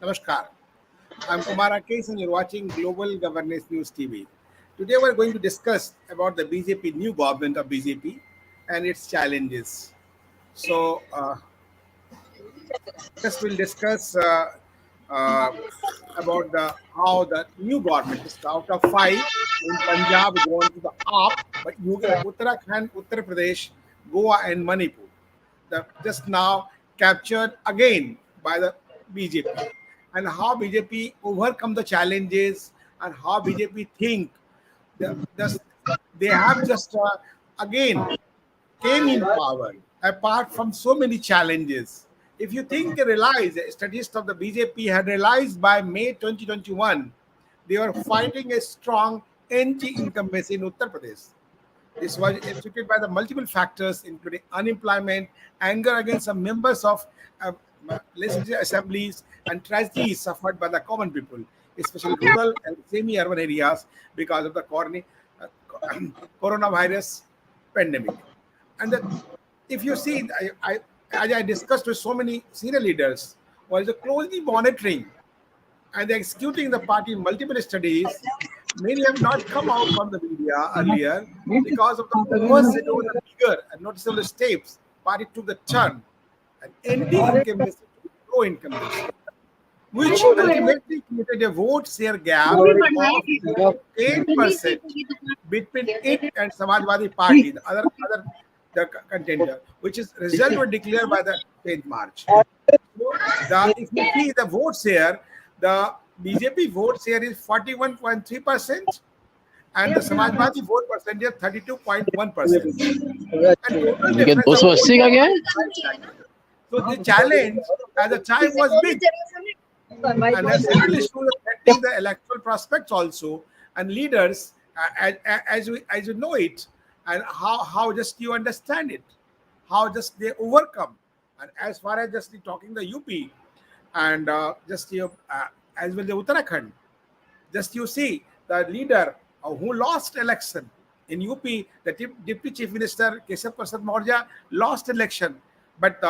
Namaskar. I'm Kumar Rakesh and you're watching Global Governance News TV. Today we're going to discuss about the BJP, new government of BJP and its challenges. So, just we'll discuss uh, about how the new government is out of five in Punjab going to the up, but Uttarakhand, Uttar Pradesh, Goa, and Manipur. Just now captured again by the BJP, and how BJP overcome the challenges and how BJP think the, they have just again came in power apart from so many challenges. If you think they realize, statistics of the BJP had realized by May 2021, they were fighting a strong anti-incumbency in Uttar Pradesh. This was affected by the multiple factors, including unemployment, anger against some members of legislative assemblies, and tragedies suffered by the common people, especially rural and semi-urban areas, because of the coronavirus pandemic. And if you see, as I discussed with so many senior leaders, was closely monitoring and executing the party in multiple studies. Many have not come out from the media earlier because of the overschedule the bigger and noticeable steps. Party took the turn and anti-incumbency to pro-incumbency, which ultimately created a vote share gap of 8% between it and Samajwadi Party, the contender, which is result was declared by the 10th March. If you see the votes here, the BJP vote share is 41.3%, and the Samajwadi vote percentage is 32.1%. And total लेकिन difference of 280 का क्या है? so the challenge at the time was big, and that's several issues affecting the electoral prospects also, and leaders as you know it, and how just you understand it, how just they overcome. And as far as just talking the UP and just you as well the Uttarakhand, just you see the leader who lost election in UP, the Deputy Chief Minister Keshav Prasad Maurya lost election, but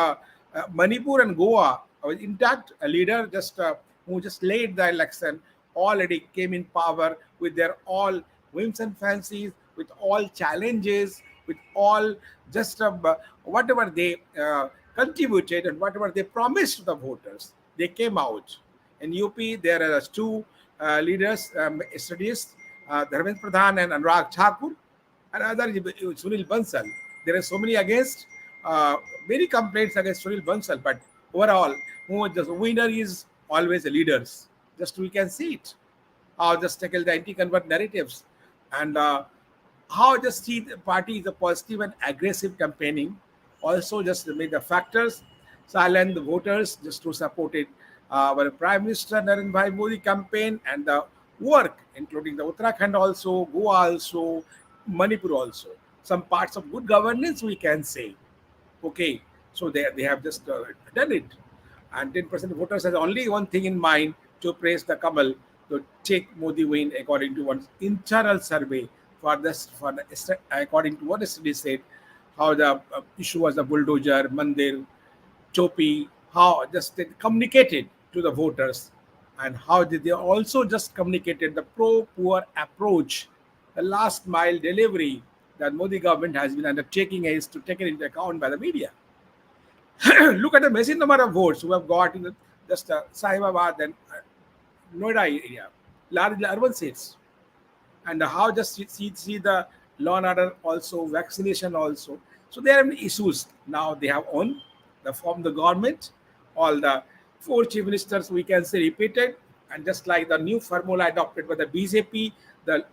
Manipur and Goa was intact. A leader just who just led the election already came in power with their all whims and fancies, with all challenges, with all just whatever they contributed and whatever they promised to the voters, they came out. In UP, there are two leaders, studies, Dharmendra Pradhan and Anurag Thakur, and other Sunil Bansal. There are so many against, many complaints against Sunil Bansal, but overall, who the winner is always the leaders. Just we can see it. How just tackle the anti-convert narratives, and how just see the party is a positive and aggressive campaigning. Also, just made the factors silent the voters just to support it. Our Prime Minister Narendra Bhai Modi campaign and the work, including the Uttarakhand also, Goa also, Manipur also. Some parts of good governance we can say. Okay, so they have just done it. And 10% of voters has only one thing in mind to praise the Kamal to take Modi win according to one internal survey for this according to what study said how the issue was the bulldozer, Mandir, Chopi, how just they communicated to the voters, and how did they also just communicated the pro-poor approach, the last mile delivery that Modi government has been undertaking is to take it into account by the media. Look at the massive number of votes who have got in the, just Sahibabad and Noida area, large urban states, and how just see the law and order also, vaccination also. So there are many issues. Now they have won the form the government, all the four chief ministers we can say repeated, and just like the new formula adopted by the BJP, the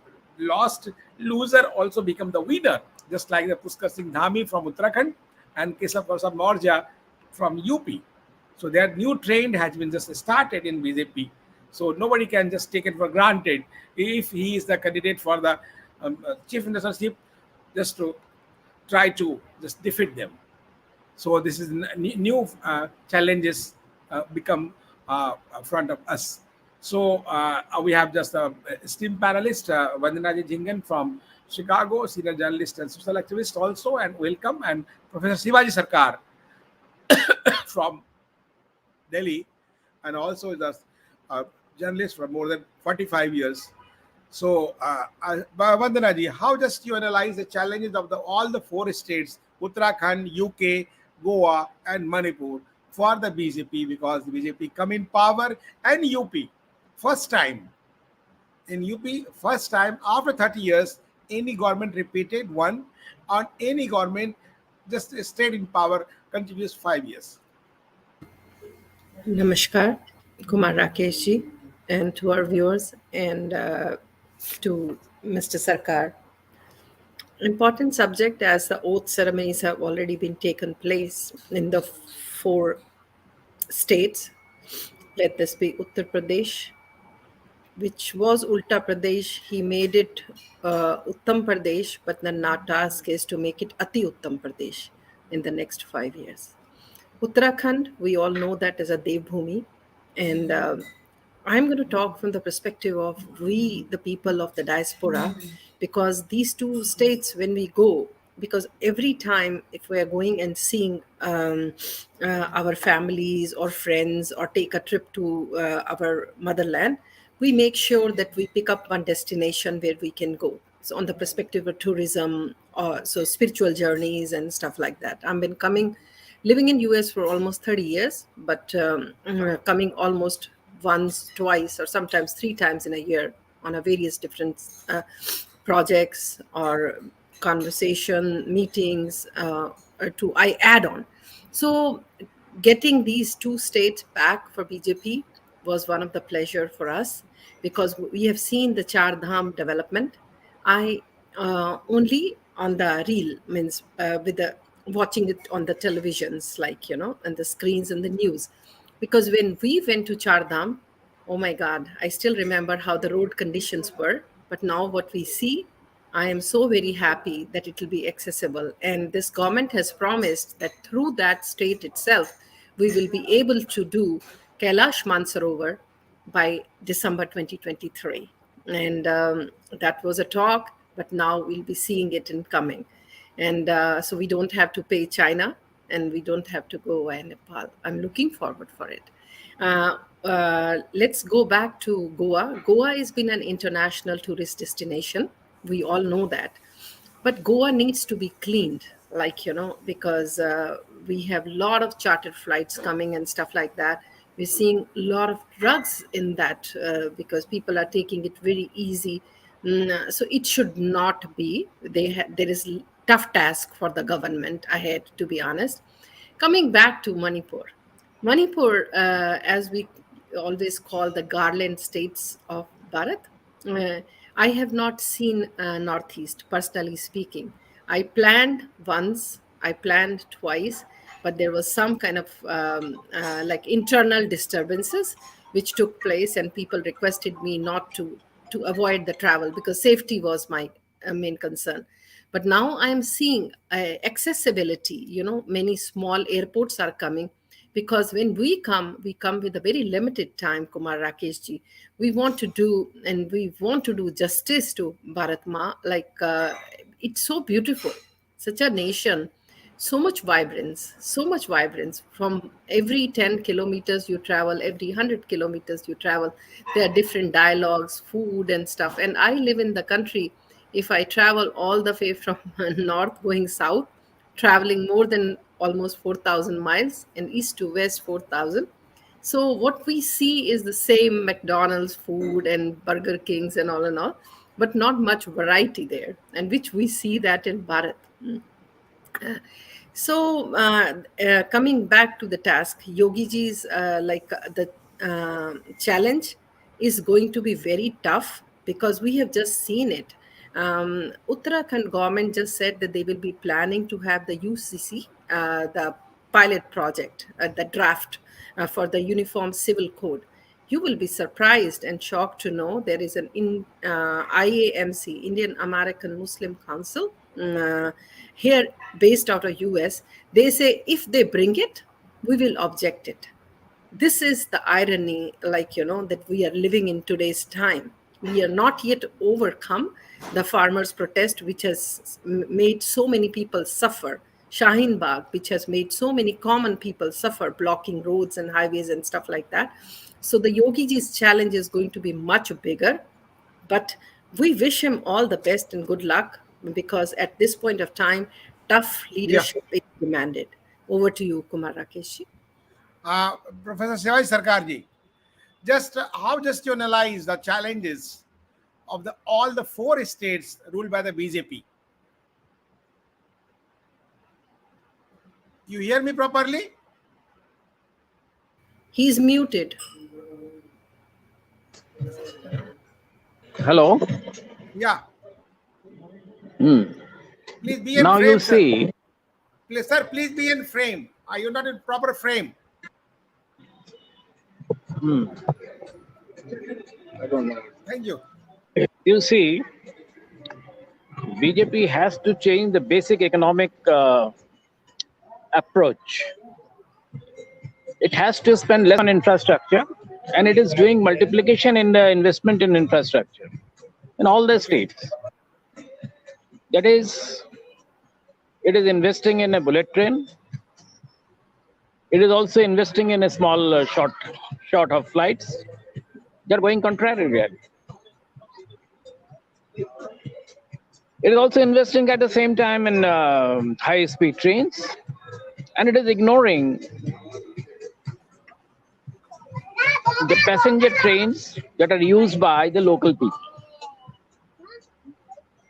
loser also become the winner, just like the Pushkar Singh Dhami from Uttarakhand and Keshav Prasad Maurya from UP. So their new trend has been just started in BJP. So nobody can just take it for granted if he is the candidate for the chief ministership, just to try to just defeat them. So this is new challenges become front of us. So we have just a esteemed panelist, Vandana Jingan from Chicago, senior journalist and social activist also, and welcome, and Professor Shivaji Sarkar from Delhi, and also the a journalist for more than 45 years. So, Vandana ji, how just you analyze the challenges of all the four states, Uttarakhand, UK, Goa, and Manipur, for the BJP, because the BJP come in power, and UP, first time in UP, first time after 30 years, any government repeated one, on any government just stayed in power continuous 5 years. Namaskar, Kumar Rakeshji, and to our viewers, and to Mr. Sarkar. Important subject, as the oath ceremonies have already been taken place in the four states. Let this be Uttar Pradesh, which was Ulta Pradesh. He made it Uttam Pradesh, but the now task is to make it Ati Uttam Pradesh in the next 5 years. Uttarakhand, we all know that is a Devbhumi, and I'm going to talk from the perspective of we, the people of the diaspora, because these two states, when we go, because every time if we are going and seeing our families or friends or take a trip to our motherland, we make sure that we pick up one destination where we can go. So on the perspective of tourism, or so spiritual journeys and stuff like that. I've been living in US for almost 30 years, but coming almost once, twice, or sometimes three times in a year on a various different projects or conversation meetings to I add on. So getting these two states back for BJP was one of the pleasure for us, because we have seen the Char Dham development. I only on the reel, means with the watching it on the televisions, like, and the screens and the news. Because when we went to Char Dham, oh my God, I still remember how the road conditions were. But now what we see, I am so very happy that it will be accessible. And this government has promised that through that state itself, we will be able to do Kailash Mansarovar by December 2023. And that was a talk, but now we'll be seeing it in coming. And so we don't have to pay China, and we don't have to go via Nepal. I'm looking forward for it. Let's go back to Goa. Goa has been an international tourist destination. We all know that. But Goa needs to be cleaned, like, because we have a lot of chartered flights coming and stuff like that. We're seeing a lot of drugs in that because people are taking it very easy. So it should not be. There is tough task for the government ahead, to be honest. Coming back to Manipur. Manipur, as we always call the garland states of Bharat, uh, I have not seen Northeast, personally speaking. I planned once, I planned twice, but there was some kind of like internal disturbances which took place, and people requested me not to avoid the travel because safety was my main concern. But now I am seeing accessibility. Many small airports are coming, because when we come with a very limited time, Kumar Rakeshji. We want to do justice to Bharat Ma. Like, it's so beautiful, such a nation, so much vibrance. From every 10 kilometers you travel, every 100 kilometers you travel, there are different dialogues, food and stuff. And I live in the country. If I travel all the way from north going south, traveling more than almost 4,000 miles, and east to west 4,000. So what we see is the same McDonald's food and Burger Kings and all, but not much variety there, and which we see that in Bharat. So, coming back to the task, Yogi ji's the challenge is going to be very tough, because we have just seen it. Uttarakhand government just said that they will be planning to have the UCC, the pilot project, the draft for the Uniform Civil Code. You will be surprised and shocked to know there is an IAMC, Indian American Muslim Council, here based out of US. They say if they bring it, we will object it. This is the irony, like, that we are living in today's time. We are not yet overcome the farmers protest, which has made so many people suffer. Shaheen Bagh, which has made so many common people suffer, blocking roads and highways and stuff like that. So the Yogi ji's challenge is going to be much bigger, but we wish him all the best and good luck, because at this point of time, tough Yeah. leadership is demanded. Over to you, Kumar Rakesh. Professor Shivai Sarkarji, just how just you analyze the challenges of all the four states ruled by the BJP? You hear me properly? He's muted. Hello. Yeah. Hmm. Please be in Now frame, you sir. see, Please, sir, please be in frame. Are you not in proper frame? I don't know. Thank you. You see, BJP has to change the basic economic approach. It has to spend less on infrastructure, and it is doing multiplication in the investment in infrastructure in all the states. That is, it is investing in a bullet train. It is also investing in a small short of flights. They're going contrary there. It is also investing at the same time in high-speed trains, and it is ignoring the passenger trains that are used by the local people.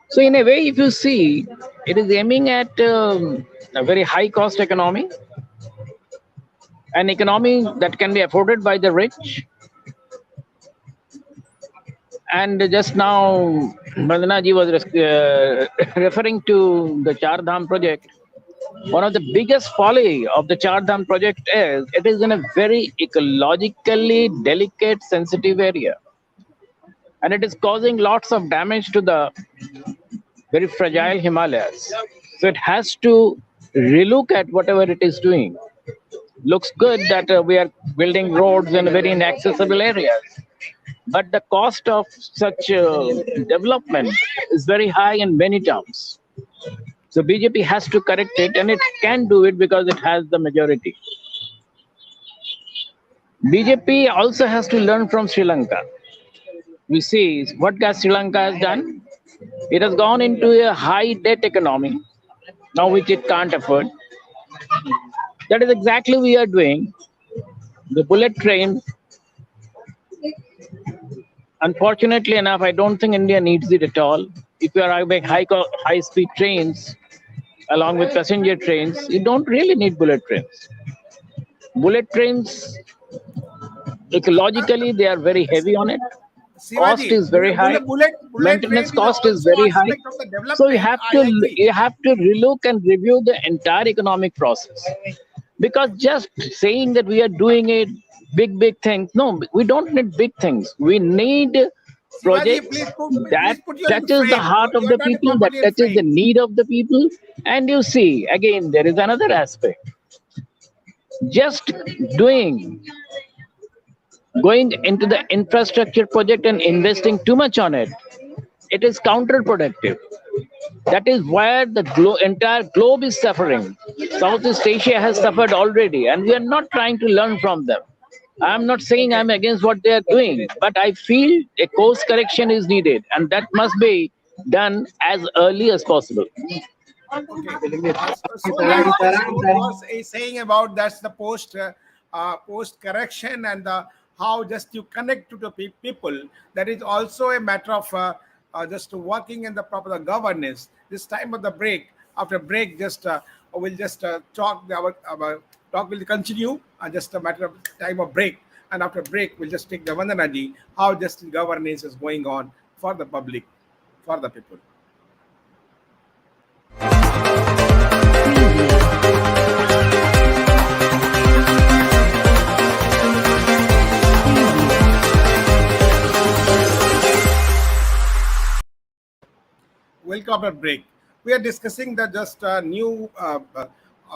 So in a way, if you see, it is aiming at a very high-cost economy, an economy that can be afforded by the rich. And just now, Vandana ji was referring to the Char Dham project. One of the biggest folly of the Char Dham project is it is in a very ecologically delicate, sensitive area. And it is causing lots of damage to the very fragile Himalayas. So it has to relook at whatever it is doing. Looks good that we are building roads in very inaccessible areas. But the cost of such development is very high in many towns. So BJP has to correct it, and it can do it because it has the majority. BJP also has to learn from Sri Lanka. We see what Sri Lanka has done. It has gone into a high debt economy, now which it can't afford. That is exactly what we are doing. The bullet train, unfortunately enough, I don't think India needs it at all. If you are having high-speed trains along with passenger trains, you don't really need bullet trains. Bullet trains, ecologically, they are very heavy on it. Cost Shivaji, is very high. bullet Maintenance train is cost is also very high. aspect of the development. So I agree. you have to relook and review the entire economic process. Because just saying that we are doing it, big things. No, we don't need big things. We need projects that put you in touches the frame. heart of You're the not people, that properly in touches the frame. need of the people. And you see, again, there is another aspect. Just going into the infrastructure project and investing too much on it, it is counterproductive. That is where the entire globe is suffering. Southeast Asia has suffered already, and we are not trying to learn from them. I'm not saying I'm against what they are doing, but I feel a course correction is needed, and that must be done as early as possible. Okay. So that was a saying about that's the post correction and the how just you connect to the people. That is also a matter of just working in the proper governance. This time of the break, after break, just we'll just talk. Our talk will continue. Just a matter of time of break, and after break, we'll just take the Vandanaji how just governance is going on for the public, for the people. Welcome after break. We are discussing the just new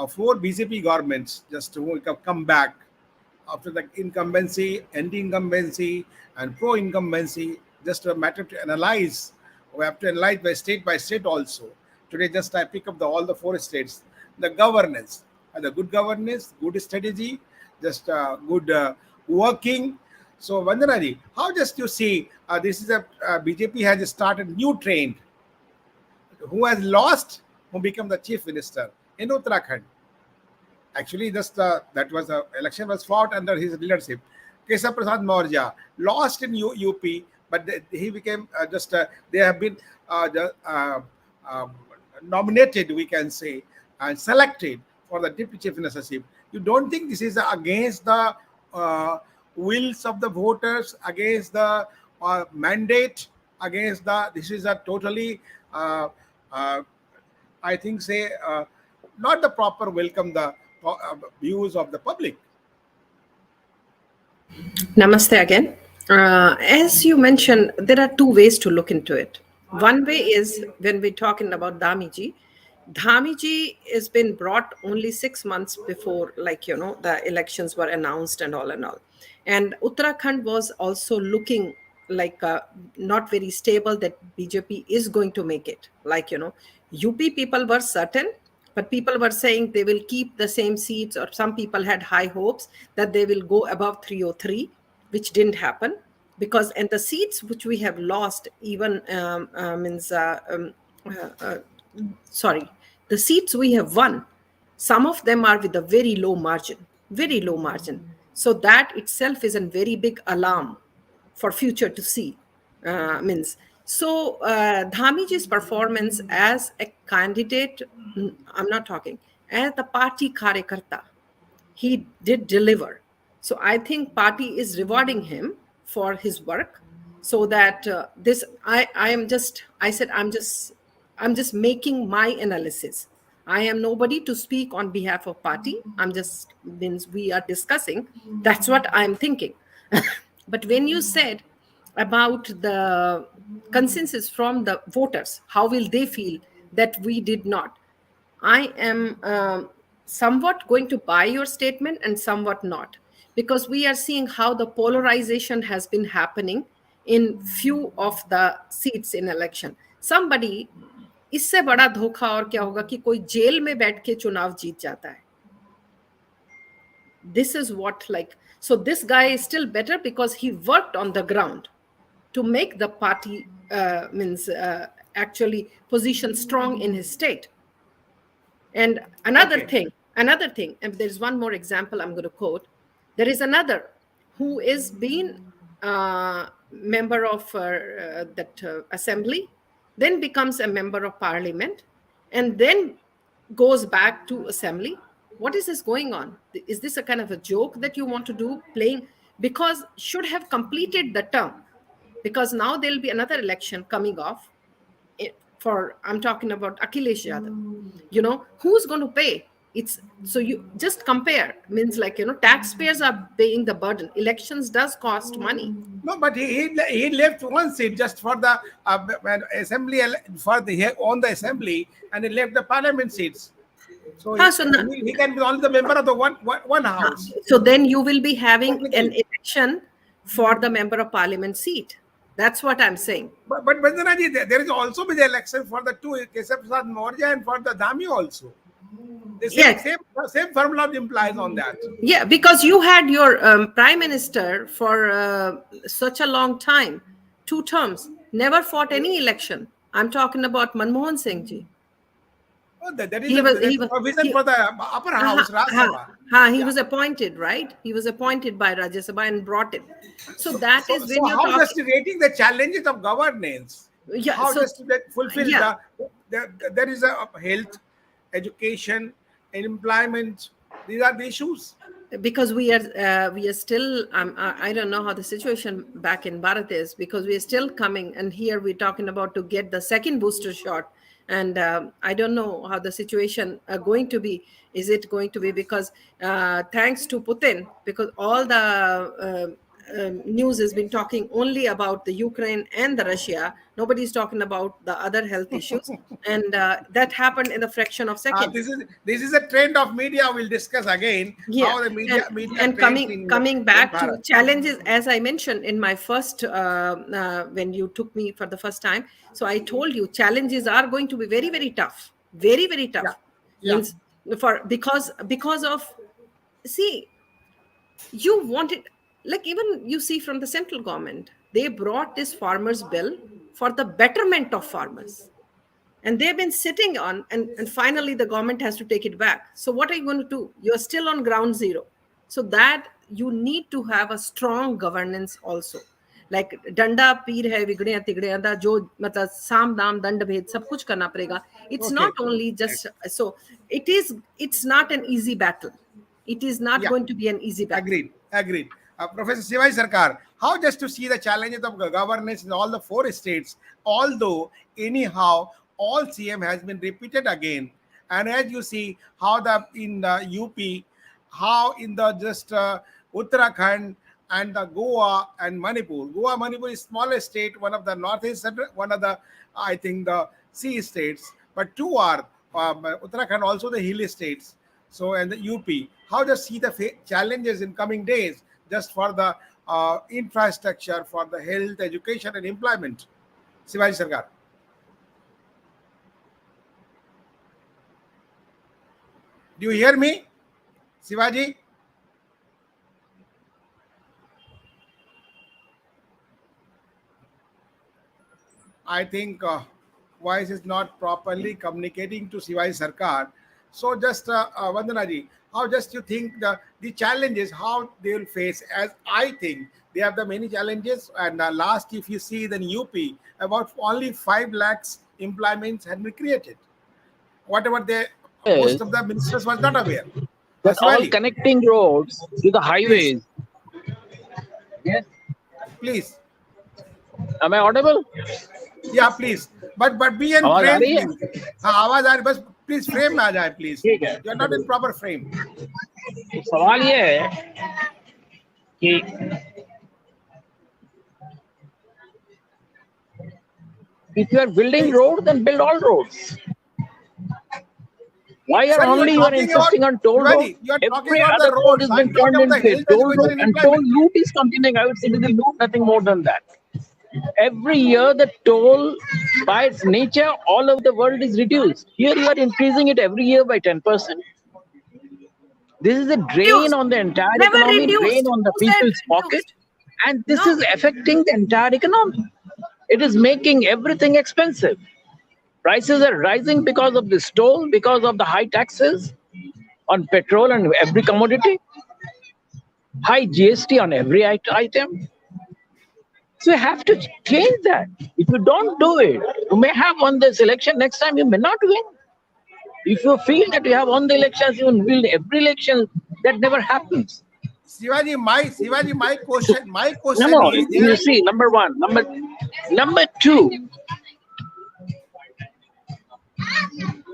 four BJP governments just who have come back after the incumbency, anti-incumbency, and pro-incumbency. Just a matter to analyze. We have to analyze by state also. Today, just I pick up all the four states. The governance, the good governance, good strategy, just good working. So, Vandana ji, how just you see this is a BJP has started new train who has lost, who become the chief minister in Uttarakhand. Actually, just that was election was fought under his leadership. Keshav Prasad Maurya lost in UP, but he became they have been um, nominated, we can say, and selected for the deputy chief ministership. You don't think this is against the wills of the voters, against the mandate, against the? This is a totally, I think, say, not the proper welcome the views of the public. Namaste again. As you mentioned, there are two ways to look into it. One way is when we're talking about Dhamiji. Dhamiji has been brought only 6 months before, the elections were announced and all and all. And Uttarakhand was also looking like not very stable that BJP is going to make it. UP people were certain, but people were saying they will keep the same seats, or some people had high hopes that they will go above 303, which didn't happen. Because, and the seats which we have lost, even the seats we have won, some of them are with a very low margin. So that itself is a very big alarm for future to see. Dhamiji's performance as a candidate, I'm not talking, as the party karyakarta, he did deliver. So I think party is rewarding him for his work, so that I'm just making my analysis. I am nobody to speak on behalf of party. We are discussing. That's what I'm thinking. But when you said about the consensus from the voters, how will they feel that we did not? I am somewhat going to buy your statement and somewhat not, because we are seeing how the polarization has been happening in few of the seats in election. Somebody, इससे बड़ा धोखा और क्या होगा कि कोई jail में बैठ के चुनाव जीत जाता है. This is what, so this guy is still better because he worked on the ground to make the party actually position strong in his state. And another thing, and there's one more example I'm going to quote. There is another who is being member of that assembly, then becomes a member of parliament, and then goes back to assembly. What is this going on? Is this a kind of a joke that you want to do, playing? Because should have completed the term, because now there'll be another election coming off. I'm talking about Akhilesh Yadav. Who's going to pay? So you just compare, taxpayers are paying the burden. Elections does cost money. No, but he left one seat just for the assembly, he owned the assembly, and he left the parliament seats. So, he can be only the member of the one house. So then you will be having an election for the member of parliament seat. That's what I'm saying. But Vandana ji, there is also been the election for the two, Keshav Prasad Maurya and for the Dhami also. The same formula implies on that. Yeah, because you had your prime minister for such a long time, 2 terms, never fought any election. I'm talking about Manmohan Singh ji. Oh, there is a provision for the upper house, Rajya Sabha. He was appointed, right? He was appointed by Rajya Sabha and brought it. So that is when you're how just rating the challenges of governance? Yeah, how just to fulfill there is a health, education, and employment. These are the issues. Because we are still, I don't know how the situation back in Bharat is, because we are still coming, and here we're talking about to get the second booster shot. And I don't know how the situation going to be. Is it going to be because thanks to Putin, because all the news has been talking only about the Ukraine and the Russia. Nobody's talking about the other health issues. And that happened in a fraction of seconds. This is a trend of media. We'll discuss again. Yeah. How the media and coming back to challenges, as I mentioned in my first, when you took me for the first time. So I told you challenges are going to be very, very tough. Very, very tough. Means because of, see, you wanted, like even you see from the central government, they brought this farmers bill for the betterment of farmers, and they've been sitting on, and finally the government has to take it back. So what are you going to do? You're still on ground zero. So that you need to have a strong governance also, like डंडा पीर है विगड़े तिगड़े दा जो मतलब साम दाम दंड भेद सब कुछ करना पड़ेगा. It's Okay. not only just so it's not an easy battle. It is not Yeah. going to be an easy battle. Agreed. Professor Sivai Sarkar, how just to see the challenges of governance in all the 4 states, although anyhow all CM has been repeated again, and as you see how in the UP, how in the just Uttarakhand and the Goa and Manipur. Manipur is smallest state, one of the northeast, one of the I think the sea states, but 2 are Uttarakhand also the hilly states. So, and the UP, how does see the challenges in coming days just for the infrastructure, for the health, education, and employment? Shivaji Sarkar. Do you hear me, Shivaji? I think voice is not properly communicating to Shivaji Sarkar. So just Vandana ji, how just you think the challenges, how they will face? As I think they have the many challenges, and last if you see the UP, about only 5 lakhs employments had been created. Whatever they, most of the ministers was not aware. But all Shivaji, connecting roads to the highways. Yes. please. Am I audible? Yeah, please. But be in आवाज आ frame, रही है? please. हाँ, आवाज आ रही, बस please frame में आ जाए, please. ठीक है. You are not in proper frame. तो सवाल ये है कि if you are building roads, then build all roads. Why are Sir, only you are insisting on toll road? Shivaji, you are talking Every about the other road roads. has I'm been talking turned about the into a health, toll road, education, and and toll employment. loot is continuing. I would say it is a loot, nothing more than that. Every year, the toll, by its nature, all over the world is reduced. Here, you are increasing it every year by 10%. This is a drain on the entire Never economy, reduced. drain on the Who said people's pocket, reduced? and this No. is affecting the entire economy. It is making everything expensive. Prices are rising because of this toll, because of the high taxes on petrol and every commodity, high GST on every item. So you have to change that. If you don't do it, you may have won this election. Next time you may not win. If you feel that you have won the elections, you will win every election. That never happens. Shivaji, my question No. is You see, number one, number two.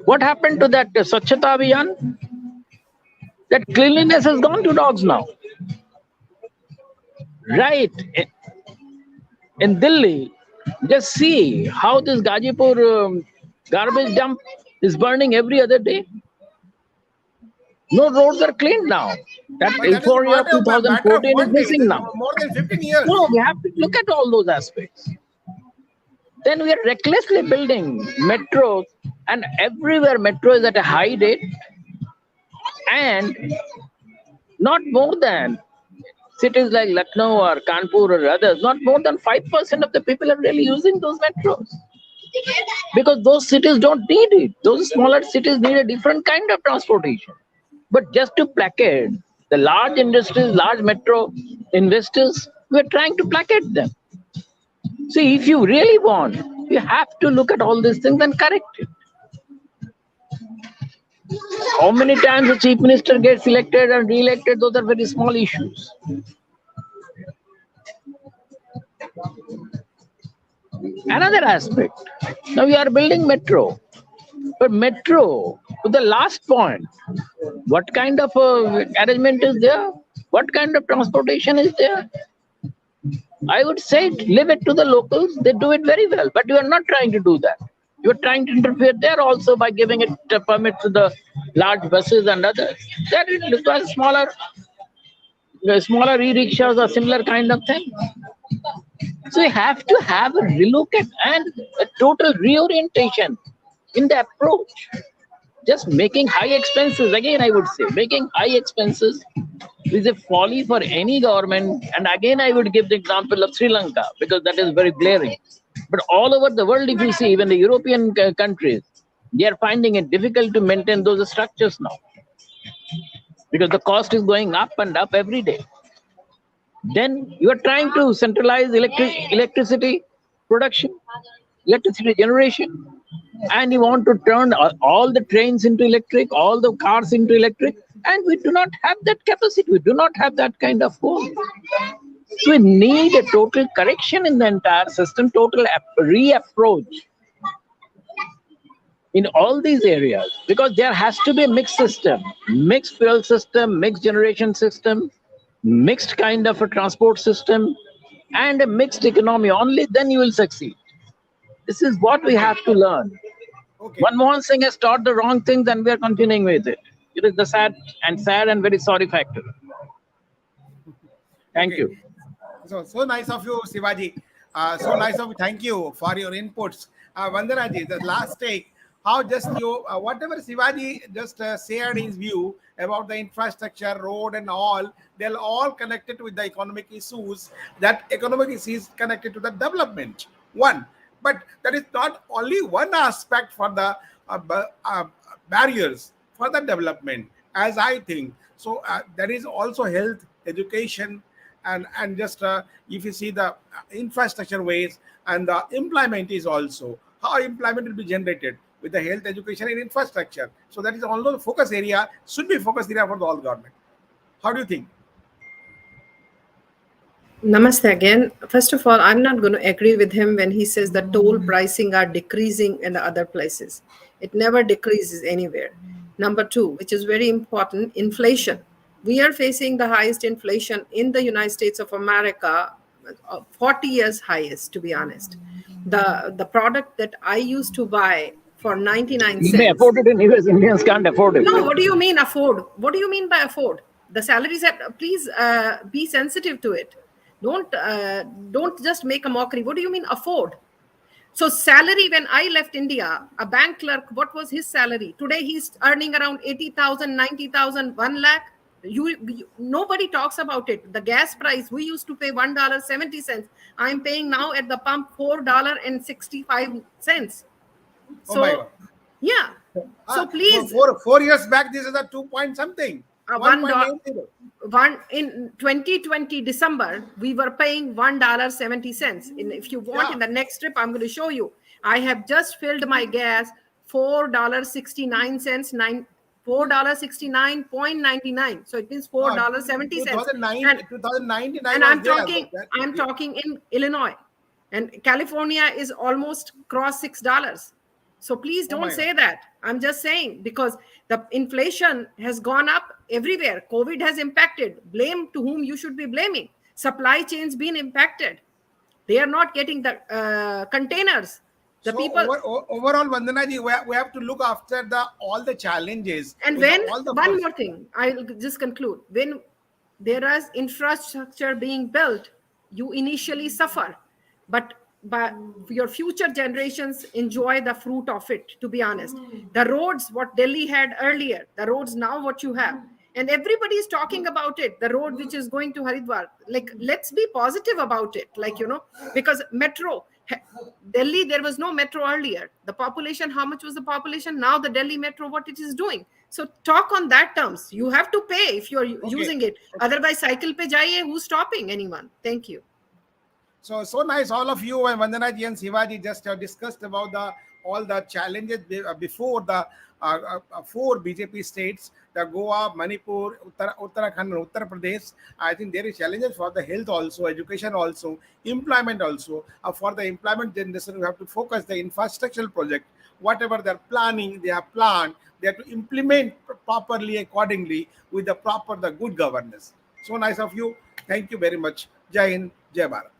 What happened to that Swachhata Abhiyan? That cleanliness has gone to dogs now. Right. In Delhi, just see how this Gazipur garbage dump is burning every other day. No roads are cleaned now. That But that is euphoria of matter of 2014 is one day. missing This is now. more than 15 years. No, we have to look at all those aspects. Then we are recklessly building metros, and everywhere metro is at a high rate, and not more than cities like Lucknow or Kanpur or others, not more than 5% of the people are really using those metros. Because those cities don't need it. Those smaller cities need a different kind of transportation. But just to placate the large industries, large metro investors, we're trying to placate them. See, if you really want, you have to look at all these things and correct it. How many times the chief minister gets elected and re-elected, those are very small issues. Another aspect, now we are building metro, but metro, to the last point, what kind of arrangement is there? What kind of transportation is there? I would say leave it to the locals. They do it very well, but you are not trying to do that. You are trying to interfere there also by giving it a permit to the large buses and others. That it requires smaller e-rickshaws or similar kind of thing. So you have to have a relook at and a total reorientation in the approach. just making high expenses. Again, I would say making high expenses is a folly for any government. And again, I would give the example of Sri Lanka because that is very glaring. But all over the world, if you see, even the European countries, they are finding it difficult to maintain those structures now because the cost is going up and up every day. Then you are trying to centralize electricity production, electricity generation, and you want to turn all the trains into electric, all the cars into electric, and we do not have that capacity. We do not have that kind of coal. So we need a total correction in the entire system, total reapproach in all these areas, because there has to be a mixed system, mixed fuel system, mixed generation system, mixed kind of a transport system, and a mixed economy. Only then you will succeed. This is what we have to learn. Okay. Manmohan Singh has taught the wrong things and we are continuing with it. It is the sad and very sorry factor. Thank Okay. you. So nice of you, Sivaji. So nice of you. Thank you for your inputs. Vandanaji, the last take, how just you, whatever Sivaji just shared his view about the infrastructure, road and all, they're all connected with the economic issues. That economic issues connected to the development. One, but that is not only one aspect for the barriers for the development, as I think. So there is also health, education, and just if you see the infrastructure ways, and the employment is also how employment will be generated with the health, education, and infrastructure. So that is also the focus area, should be focus area for the all government. How do you think? Namaste again. First of all, I'm not going to agree with him when he says the toll pricing are decreasing in the other places. It never decreases anywhere. Number two, which is very important, inflation. We are facing the highest inflation in the United States of America, 40 years highest, to be honest. The product that I used to buy for 99 You may cents. afford it in US, Indians can't afford it. No, what do you mean afford? What do you mean by afford? The salaries are, please be sensitive to it. Don't just make a mockery. What do you mean afford? So salary, when I left India, a bank clerk, what was his salary? Today he's earning around 80,000, 90,000, 1 lakh. Nobody talks about it. The gas price, we used to pay $1.70. I'm paying now at the pump $4.65. Oh my So God. yeah. So please, 4 years back, this is a 2 point something. $1 in 2020 December, we were paying $1.70. If you want, in the next trip, I'm going to show you. I have just filled my gas $4.69, $4.69.99. So it means $4.70. 2099. And I'm talking in Illinois, and California is almost crossed $6. So please don't say that. I'm just saying, because the inflation has gone up everywhere. COVID has impacted. Blame to whom you should be blaming. Supply chains been impacted. They are not getting the containers. The So people. overall, Vandanaji, we have to look after all the challenges. And when one more thing, I'll just conclude. When there is infrastructure being built, you initially suffer, but your future generations enjoy the fruit of it. To be honest, the roads what Delhi had earlier, the roads now what you have, and everybody is talking about it. The road which is going to Haridwar, like, let's be positive about it. Like, because metro. Delhi, there was no metro earlier. The population, how much was the population? Now the Delhi metro, what it is doing. So talk on that terms. You have to pay if you're using it. Otherwise, cycle pe jaiye, who's stopping anyone? Thank you. So nice, all of you and Vandanaji and Sivaji just discussed about all the challenges before the 4 BJP states, the Goa, Manipur, Uttarakhand, and Uttar Pradesh. I think there is challenges for the health also, education also, employment also. For the employment generation, we have to focus the infrastructural project. Whatever they're planning, they have planned, they have to implement properly, accordingly, with the good governance. So nice of you. Thank you very much. Jai Hind, Jai Bharat.